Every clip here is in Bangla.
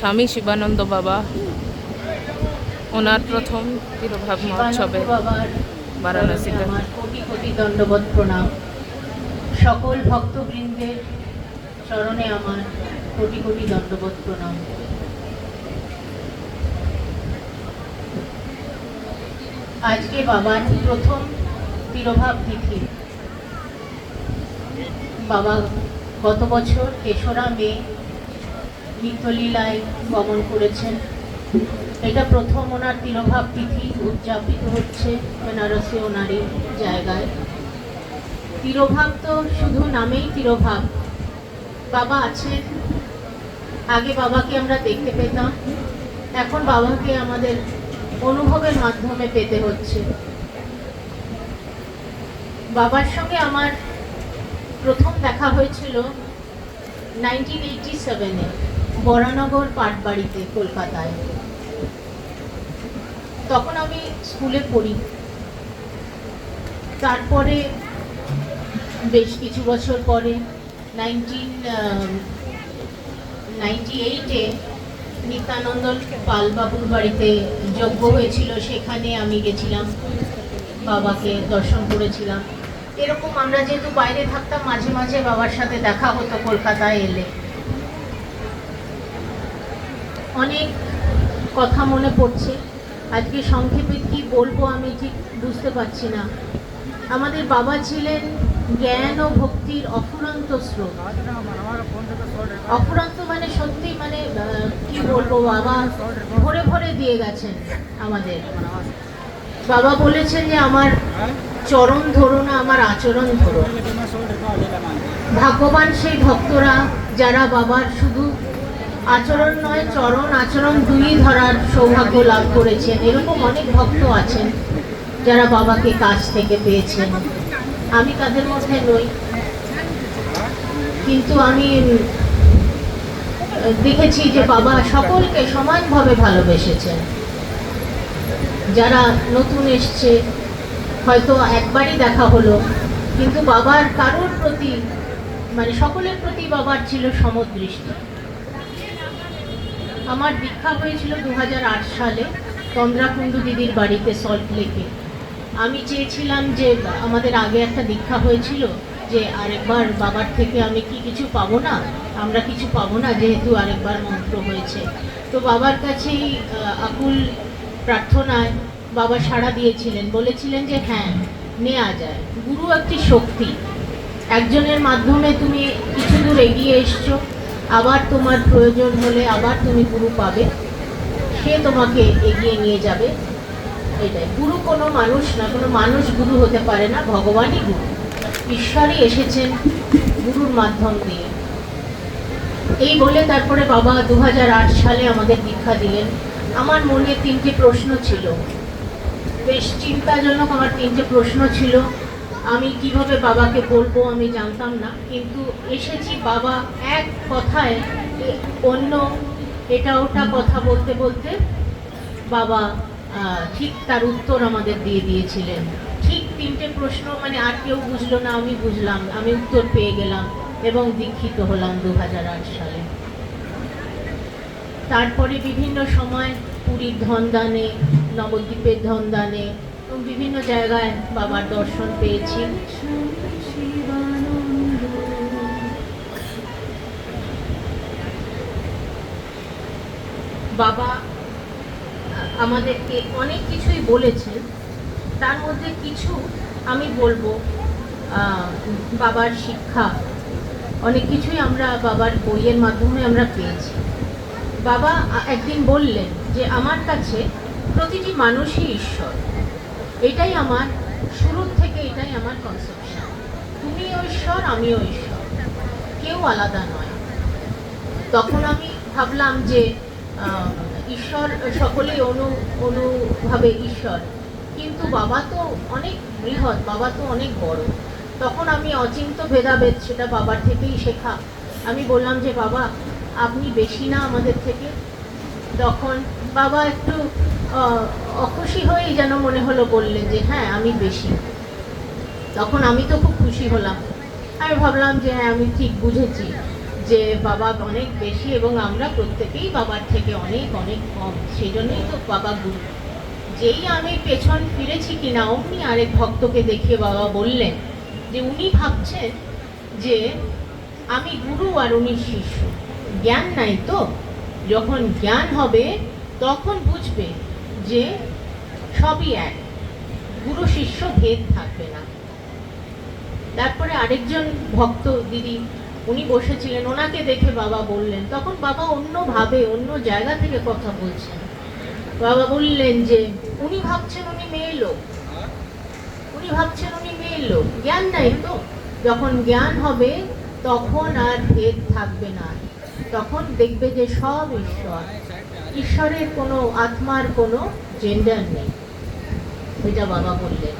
স্বামী শিবানন্দ বাবা ওনার প্রথম তিরোভাব মহোৎসবে বারাণসীতে। আমার কোটি কোটি দণ্ডবত প্রণাম। সকল ভক্তবৃন্দের চরণে আমার কোটি কোটি দণ্ডবত প্রণাম। আজকে বাবার প্রথম তিরোভাব তিথি। বাবা গত বছর ৩রা মে নিত্যলীলায় গমন করেছেন। এটা প্রথম ওনার তিরোভাব তিথি উদযাপিত হচ্ছে বেনারসে ওনারই জায়গায়। তিরোভাব তো শুধু নামেই তিরোভাব, বাবা আছেন। আগে বাবাকে আমরা দেখতে পেতাম, এখন বাবাকে আমাদের অনুভবের মাধ্যমে পেতে হচ্ছে। বাবার সঙ্গে আমার প্রথম দেখা হয়েছিল 1987-এ বরানগর পাটবাড়িতে, কলকাতায়। তখন আমি স্কুলে পড়ি। তারপরে বেশ কিছু বছর পরে 1998-এ নিত্যানন্দ পালবাবুর বাড়িতে যজ্ঞ হয়েছিল, সেখানে আমি গেছিলাম, বাবাকে দর্শন করেছিলাম। এরকম আমরা যেহেতু বাইরে থাকতাম, মাঝে মাঝে বাবার সাথে দেখা হতো কলকাতায় এলে। অনেক কথা মনে পড়ছে। আজকে সংক্ষেপে কি বলবো আমি ঠিক বুঝতে পারছি না। আমাদের বাবা ছিলেন জ্ঞান ও ভক্তির অফুরন্ত স্রোত। অফুরন্ত মানে সত্যি, মানে কি বলবো, বাবা ভরে ভরে দিয়ে গেছেন আমাদের। বাবা বলেছেন যে আমার চরণ ধরো না, আমার আচরণ ধরো। ভাগ্যবান সেই ভক্তরা যারা বাবার শুধু আচরণ নয়, চরণ আচরণ দুই ধরার সৌভাগ্য লাভ করেছেন। এরকম অনেক ভক্ত আছেন যারা বাবাকে কাছ থেকে পেয়েছেন। আমি তাদের মধ্যে নই, কিন্তু আমি দেখেছি যে বাবা সকলকে সমানভাবে ভালোবেসেছেন। যারা নতুন এসছে, হয়তো একবারই দেখা হলো, কিন্তু বাবার কারোর প্রতি, মানে সকলের প্রতি বাবার ছিল সমদৃষ্টি। আমার দীক্ষা হয়েছিল 2008 সালে তন্দ্রাকুণ্ডু দিদির বাড়িতে, সল্ট লেকে। আমি চেয়েছিলাম যে আমাদের আগে একটা দীক্ষা হয়েছিল, যে আরেকবার বাবার থেকে আমি কি কিছু পাবো না, আমরা কিছু পাবো না, যেহেতু আরেকবার মন্ত্র হয়েছে। তো বাবার কাছেই আকুল প্রার্থনায় বাবা সাড়া দিয়েছিলেন, বলেছিলেন যে হ্যাঁ, নেওয়া যায়। গুরু একটি শক্তি, একজনের মাধ্যমে তুমি কিছু দূর এগিয়ে এসছো, আবার তোমার প্রয়োজন হলে আবার তুমি গুরু পাবে, সে তোমাকে এগিয়ে নিয়ে যাবে। এটাই গুরু। কোনো মানুষ না, কোনো মানুষ গুরু হতে পারে না, ভগবানই গুরু। ঈশ্বরই এসেছেন গুরুর মাধ্যম দিয়ে। এই বলে তারপরে বাবা 2008 সালে আমাদের দীক্ষা দিলেন। আমার মনে 3টে প্রশ্ন ছিল, বেশ চিন্তাজনক। আমার 3টে প্রশ্ন ছিল। আমি কিভাবে বাবাকে বলবো আমি জানতাম না, কিন্তু এসেছি। বাবা এক কথায় অন্য এটা ওটা কথা বলতে বলতে বাবা ঠিক তার উত্তর আমাদের দিয়ে দিয়েছিলেন। ঠিক 3টে প্রশ্ন, মানে আর কেউ বুঝলো না, আমি বুঝলাম, আমি উত্তর পেয়ে গেলাম এবং দীক্ষিত হলাম 2008 সালে। তারপরে বিভিন্ন সময় পুরীর ধনদানে, নবদ্বীপের ধনদানে এবং বিভিন্ন জায়গায় বাবার দর্শন পেয়েছি। বাবা আমাদেরকে অনেক কিছুই বলেছেন, তার মধ্যে কিছু আমি বলবো। বাবার শিক্ষা অনেক কিছুই আমরা বাবার বইয়ের মাধ্যমে আমরা পেয়েছি। বাবা একদিন বললেন যে আমার কাছে প্রতিটি মানুষই ঈশ্বর। এটাই আমার শুরুর থেকে, এটাই আমার কনসেপশন। তুমিও ঈশ্বর, আমিও ঈশ্বর, কেউ আলাদা নয়। তখন আমি ভাবলাম যে ঈশ্বর সকলেই অনুভাবে ঈশ্বর, কিন্তু বাবা তো অনেক বৃহৎ, বাবা তো অনেক বড়। তখন আমি অচিন্ত ভেদাভেদ, সেটা বাবার থেকেই শেখা। আমি বললাম যে বাবা, আপনি বেশি না আমাদের থেকে? তখন বাবা একটু অখুশি হয়েই যেন মনে হলো বললেন যে হ্যাঁ, আমি বেশি। তখন আমি তো খুব খুশি হলাম। আমি ভাবলাম যে হ্যাঁ, আমি ঠিক বুঝেছি যে বাবা অনেক বেশি এবং আমরা প্রত্যেকেই বাবার থেকে অনেক অনেক কম, সেই জন্যই তো বাবা গুরু। যেই আমি পেছন ফিরেছি কিনা অমনি আরেক ভক্তকে দেখিয়ে বাবা বললেন যে উনি ভাবছেন যে আমি গুরু আর উনি শিষ্য, জ্ঞান নাই তো, যখন জ্ঞান হবে তখন বুঝবে যে সবই এক, গুরু শিষ্য ভেদ থাকবে না। তারপরে আরেকজন ভক্ত দিদি উনি বসেছিলেন, ওনাকে দেখে বাবা বললেন, তখন বাবা অন্যভাবে অন্য জায়গা থেকে কথা বলছেন। বাবা বললেন যে উনি ভাবছেন উনি মেয়ে লোক, উনি ভাবছেন উনি মেয়ে লোক, জ্ঞান নাই তো, যখন জ্ঞান হবে তখন আর ভেদ থাকবে না, তখন দেখবে যে সব ঈশ্বর, ঈশ্বরের কোনো আত্মার কোনো জেন্ডার নেই, এটা বাবা বললেন।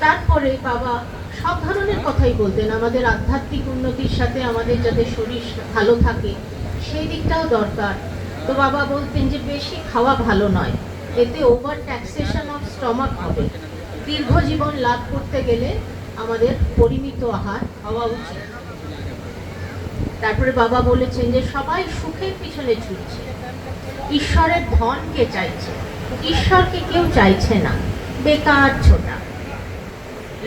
তারপরে বাবা সব ধরনের কথাই বলতেন, আমাদের আধ্যাত্মিক উন্নতির সাথে আমাদের যাতে শরীর ভালো থাকে সেই দিকটাও দরকার। তো বাবা বলতেন যে বেশি খাওয়া ভালো নয়, এতে ওভার ট্যাক্সেশন অফ স্টমাক হবে, দীর্ঘ জীবন লাভ করতে গেলে আমাদের পরিমিত আহার হওয়া উচিত। তারপরে বাবা বলেছেন যে সবাই সুখের পিছনে ছুটছে, ঈশ্বরের ধনকে চাইছে, ঈশ্বরকে কেউ চাইছে না, বেকার ছোটা,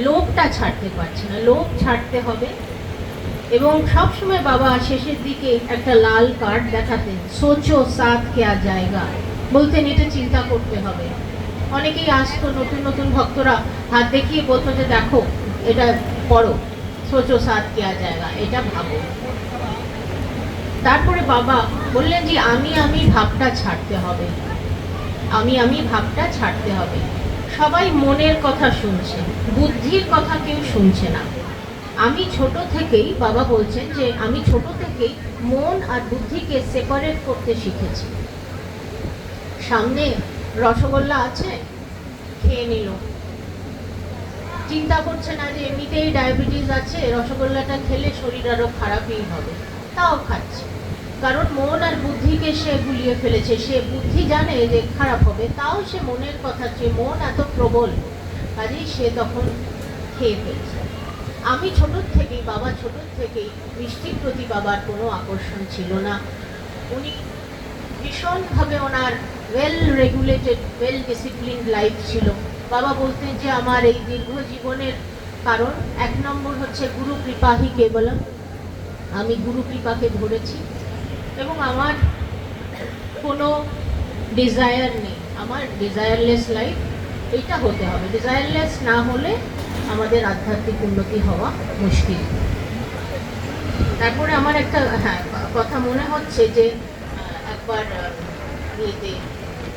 লোভটা ছাড়তে পারছে না, লোভ ছাড়তে হবে। এবং সবসময় বাবা শেষের দিকে একটা লাল কার্ড দেখাতেন, সোচো সাথ কেয়া জায়গা, বলতেন এটা চিন্তা করতে হবে। অনেকেই আসতো নতুন নতুন ভক্তরা, হাত দেখিয়ে বলতো যে দেখো এটা পড়ো, সোচো সাথ কেয়া জায়গা, এটা ভাবো। তারপরে বাবা বললেন যে আমি ভাবটা ছাড়তে হবে, আমি ভাবটা ছাড়তে হবে। সবাই মনের কথা শুনছে, বুদ্ধির কথা কেউ শুনছে না। আমি ছোট থেকেই, বাবা বলছেন যে আমি ছোট থেকেই মন আর বুদ্ধিকে সেপারেট করতে শিখেছি। সামনে রসগোল্লা আছে, খেয়ে নিল, চিন্তা করছে না যে এমনিতেই ডায়াবেটিস আছে, রসগোল্লাটা খেলে শরীর আরো খারাপই হবে, তাও খাচ্ছে, কারণ মন আর বুদ্ধিকে সে গুলিয়ে ফেলেছে। সে বুদ্ধি জানে যে খারাপ হবে, তাও সে মনের কথা, যে মন এত প্রবল, কাজেই সে তখন খেয়ে ফেলছে। আমি ছোট থেকেই, বাবা ছোট থেকেই মিষ্টির প্রতি বাবার কোনো আকর্ষণ ছিল না। উনি ভীষণভাবে ওনার well regulated, well disciplined life ছিল। বাবা বলতেন যে আমার এই দীর্ঘ জীবনের কারণ 1 নম্বর হচ্ছে গুরু কৃপাহি কেবলম, আমি গুরু কৃপাকে ধরেছি এবং আমার কোনো ডিজায়ার নেই, আমার ডিজায়ারলেস লাইফ, এইটা হতে হবে। ডিজায়ারলেস না হলে আমাদের আধ্যাত্মিক উন্নতি হওয়া মুশকিল। তারপরে আমার একটা কথা মনে হচ্ছে যে একবার ইয়েতে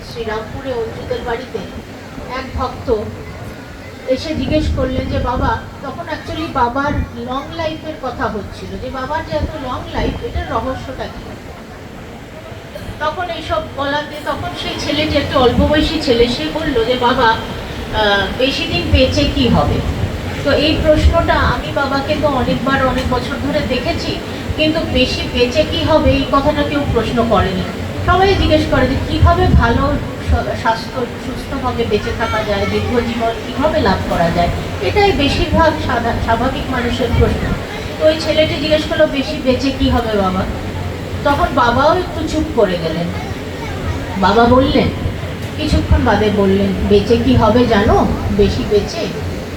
শ্রীরামপুরে অঞ্জুদের বাড়িতে এক ভক্ত এসে জিজ্ঞেস করলেন যে বাবা, তখন অ্যাকচুয়ালি বাবার লং লাইফের কথা হচ্ছিল, যে বাবার যে এত লং লাইফ, এটার রহস্যটা কি। তখন এইসব বলাতে তখন সেই ছেলেটি, একটা অল্প বয়সী ছেলে, সে বলল যে বাবা বেশি দিন বেঁচে কি হবে। তো এই প্রশ্নটা আমি বাবাকে তো অনেকবার অনেক বছর ধরে দেখেছি, কিন্তু বেশি বেঁচে কি হবে এই কথাটা কেউ প্রশ্ন করেনি। সবাই জিজ্ঞেস করে যে কীভাবে ভালো স্বাস্থ্য সুস্থভাবে বেঁচে থাকা যায়, দীর্ঘ জীবন কীভাবে লাভ করা যায়, এটাই বেশিরভাগ স্বাভাবিক মানুষের প্রশ্ন। তো ওই ছেলেটি জিজ্ঞেস করলো বেশি বেঁচে কি হবে বাবা। তখন বাবাও একটু চুপ করে গেলেন। বাবা বললেন, কিছুক্ষণ বাদে বললেন, বেঁচে কি হবে জানো, বেশি বেঁচে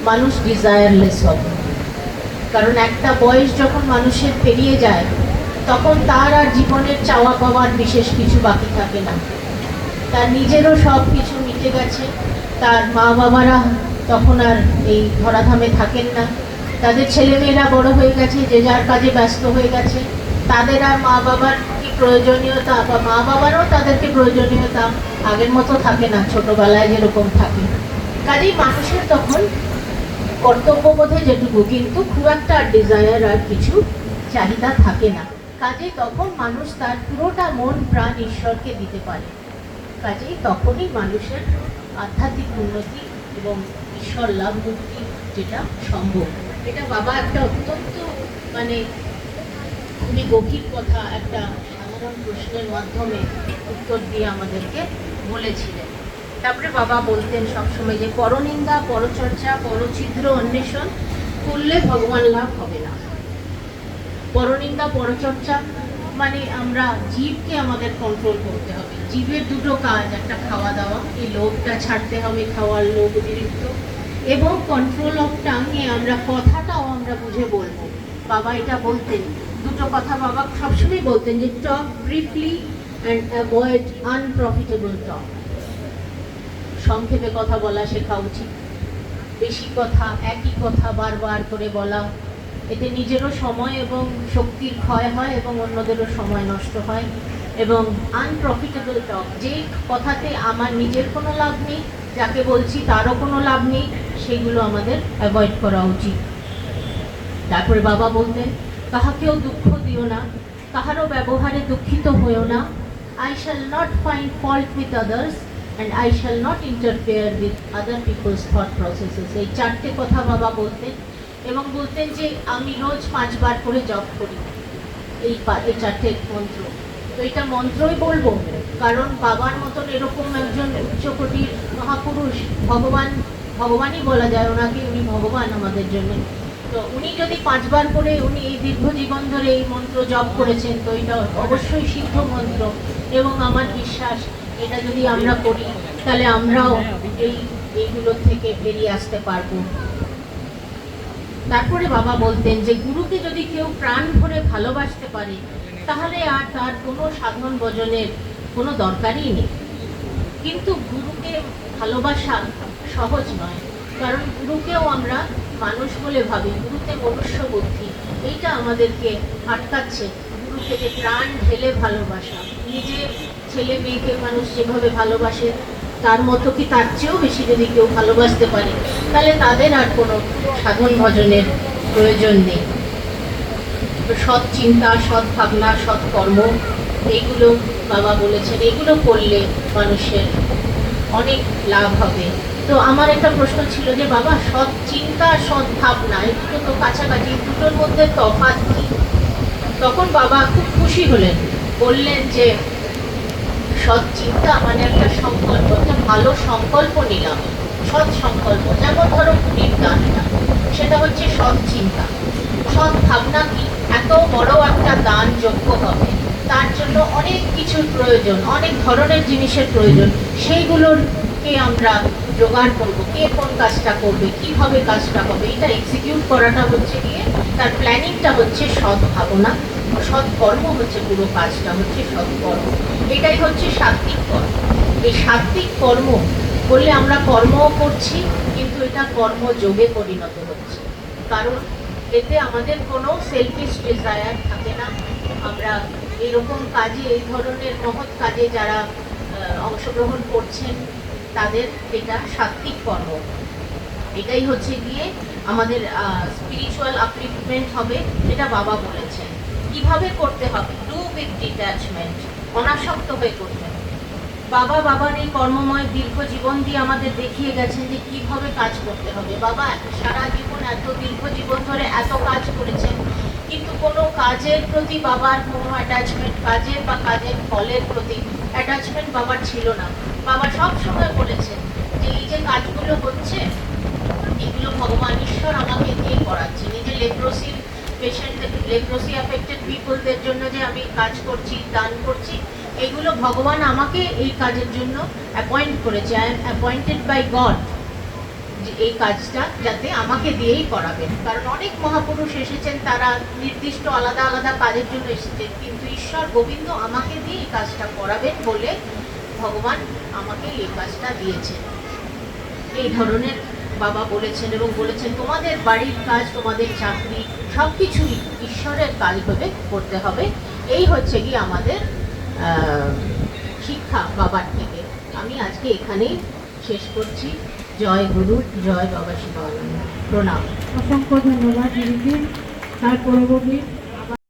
মানুষ ডিজায়ারলেস হবে। কারণ একটা বয়স যখন মানুষের পেরিয়ে যায়, তখন তার আর জীবনের চাওয়া পাওয়ার বিশেষ কিছু বাকি থাকে না, তার নিজেরও সব কিছু মিটে গেছে, তার মা বাবারা তখন আর এই ধরাধামে থাকেন না, তাদের ছেলেমেয়েরা বড় হয়ে গেছে, যে যার কাজে ব্যস্ত হয়ে গেছে, তাদের আর মা বাবার কি প্রয়োজনীয়তা, বা মা বাবারও তাদেরকে প্রয়োজনীয়তা আগের মতো থাকে না, ছোটবেলায় যেরকম থাকে। কাজেই মানুষের তখন কর্তব্যবোধে যেটুকু, কিন্তু খুব একটা ডিজায়ার আর কিছু চাহিদা থাকে না। কাজেই তখন মানুষ তার পুরোটা মন প্রাণ ঈশ্বরকে দিতে পারে। কাজেই তখনই মানুষের আধ্যাত্মিক উন্নতি এবং ঈশ্বর লাভ মুক্তি যেটা সম্ভব। এটা বাবা একটা অত্যন্ত খুবই গভীর কথা একটা সাধারণ প্রশ্নের মাধ্যমে উত্তর দিয়ে আমাদেরকে বলেছিলেন। তারপরে বাবা বলতেন সবসময় যে পরনিন্দা, পরচর্চা, পরছিদ্র অন্বেষণ করলে ভগবান লাভ হবে না। পরনিন্দা পরচর্চা মানে আমরা জীবকে আমাদের কন্ট্রোল করতে হবে। জীবের দুটো কাজ, একটা খাওয়া দাওয়া, এই লোভটা ছাড়তে হবে, খাওয়ার লোভ অতিরিক্ত, এবং কন্ট্রোল অফ টাঙে আমরা কথাটাও আমরা বুঝে বলবো। বাবা এটা বলতেন, দুটো কথা বাবা সবসময় বলতেন যে টক ব্রিফলি অ্যান্ড অ্যাভয়েড আনপ্রফিটেবল টক। সংক্ষেপে কথা বলা শেখা উচিত। বেশি কথা, একই কথা বারবার করে বলা, এতে নিজেরও সময় এবং শক্তির ক্ষয় হয় এবং অন্যদেরও সময় নষ্ট হয়। এবং আনপ্রফিটেবল টক, যে কথাতে আমার নিজের কোনো লাভ নেই, যাকে বলছি তারও কোনো লাভ নেই, সেগুলো আমাদের অ্যাভয়েড করা উচিত। তারপরে বাবা বলতেন, কাহাকেও দুঃখ দিও না, কাহারও ব্যবহারে দুঃখিত হয়েও না। I shall not find fault with others and I shall not interfere with other people's thought processes। এই চারটে কথা বাবা বলতেন, এবং বলতেন যে আমি রোজ 5 বার করে জপ করি এই চারটে মন্ত্র। তো এটা মন্ত্রই বলবো, কারণ বাবার মতন এরকম একজন উচ্চকোটির মহাপুরুষ, ভগবানই বলা যায় ওনাকে, উনি ভগবান আমাদের জন্য। তো উনি যদি 5 বার করে উনি এই দীর্ঘ জীবন ধরে এই মন্ত্র জপ করেছেন, তো এটা অবশ্যই সিদ্ধ মন্ত্র। এবং আমার বিশ্বাস এটা যদি আমরা করি তাহলে আমরাও এইগুলো থেকে বেরিয়ে আসতে পারবো। তারপরে বাবা বলতেন যে গুরুকে যদি কেউ প্রাণ ভরে ভালোবাসতে পারে, তাহলে আর তার কোনো সাধন ভজনের কোনো দরকারই নেই। কিন্তু গুরুকে ভালোবাসা সহজ নয়, কারণ গুরুকেও আমরা মানুষ বলে ভাবি, গুরুতে মনুষ্য বুদ্ধি, এইটা আমাদেরকে আটকাচ্ছে। গুরু থেকে প্রাণ ঢেলে ভালোবাসা, নিজে ছেলে মেয়েকে মানুষ যেভাবে ভালোবাসে তার মতো কি তার চেয়েও বেশি যদি কেউ ভালোবাসতে পারে, তাহলে তাদের আর কোনো সাধন ভজনের প্রয়োজন নেই। সৎ চিন্তা, সৎ ভাবনা, সৎ কর্ম, এইগুলো বাবা বলেছেন, এগুলো করলে মানুষের অনেক লাভ হবে। তো আমার একটা প্রশ্ন ছিল যে বাবা, সৎ চিন্তা, সৎ ভাবনা, এই দুটো তো কাছাকাছি, দুটোর মধ্যে তফাৎ কি? তখন বাবা খুব খুশি হলেন, বললেন যে সৎ চিন্তা মানে একটা সংকল্প, একটা ভালো সংকল্প নিলাম, সৎ সংকল্প। যেমন ধরো পুরীর দানটা, সেটা হচ্ছে সৎ চিন্তা। সৎ ভাবনা কি? এত বড় একটা দান যোগ্য হবে, তার জন্য অনেক কিছুর প্রয়োজন, অনেক ধরনের জিনিসের প্রয়োজন, সেইগুলোকে আমরা জোগাড় করবো। কে কোন কাজটা করবে, কিভাবে কাজটা হবে, এটা এক্সিকিউট করাটা হচ্ছে গিয়ে তার প্ল্যানিংটা হচ্ছে সৎ ভাবনা। সৎ কর্ম হচ্ছে পুরো কাজটা, হচ্ছে সৎ কর্ম। এটাই হচ্ছে সাত্বিক কর্ম। এই সাত্বিক কর্ম করলে আমরা কর্মও করছি, কিন্তু এটা কর্মযোগে পরিণত হচ্ছে, কারণ এতে আমাদের কোনো সেলফিশ ডিজায়ার থাকে না। আমরা এরকম কাজে, এই ধরনের মহৎ কাজে যারা অংশগ্রহণ করছেন, তাদের এটা সাত্বিক কর্ম। এটাই হচ্ছে গিয়ে আমাদের স্পিরিচুয়াল আপলিফমেন্ট হবে, যেটা বাবা বলেছেন। কিভাবে করতে হবে? ডু উইথ ডিট্যাচমেন্ট, অনাসক্ত হয়ে করতে হবে। বাবার এই কর্মময় দীর্ঘ জীবন দিয়ে আমাদের দেখিয়ে গেছেন যে কিভাবে কাজ করতে হবে। বাবা সারা জীবন, এত দীর্ঘ জীবন ধরে এত কাজ করেছেন, কিন্তু কোনো কাজের প্রতি বাবার কোনো অ্যাটাচমেন্ট, কাজের বা কাজের ফলের প্রতি অ্যাটাচমেন্ট বাবার ছিল না। বাবা সব সময় বলেছেন যে এই যে কাজগুলো হচ্ছে, এগুলো ভগবান ঈশ্বর আমাকে দিয়ে করাচ্ছে। নিজে লেপ্রোসির পেশেন্ট, লেপ্রোসি অ্যাফেক্টেড পিপলদের জন্য যে আমি কাজ করছি, দান করছি, এগুলো ভগবান আমাকে এই কাজের জন্য অ্যাপয়েন্ট করেছে। I am appointed by God, যে এই কাজটা যাতে আমাকে দিয়েই করাবেন। কারণ অনেক মহাপুরুষ এসেছেন, তারা নির্দিষ্ট আলাদা আলাদা কাজের জন্য এসেছেন, কিন্তু ঈশ্বর গোবিন্দ আমাকে দিয়ে এই কাজটা করাবেন বলে ভগবান আমাকে এই কাজটা দিয়েছেন। এই ধরনের বাবা বলেছেন, এবং বলেছেন তোমাদের বাড়ির কাজ, তোমাদের চাকরি, সব কিছুই ঈশ্বরের কাজ ভেবে করতে হবে। এই হচ্ছে কি আমাদের শিক্ষা বাবার থেকে। আমি আজকে এখানেই শেষ করছি। জয় গুরু, জয় বাবা শিবানন্দ, প্রণাম। অসংখ্য ধন্যবাদ দিদিকে। তার পরবর্তী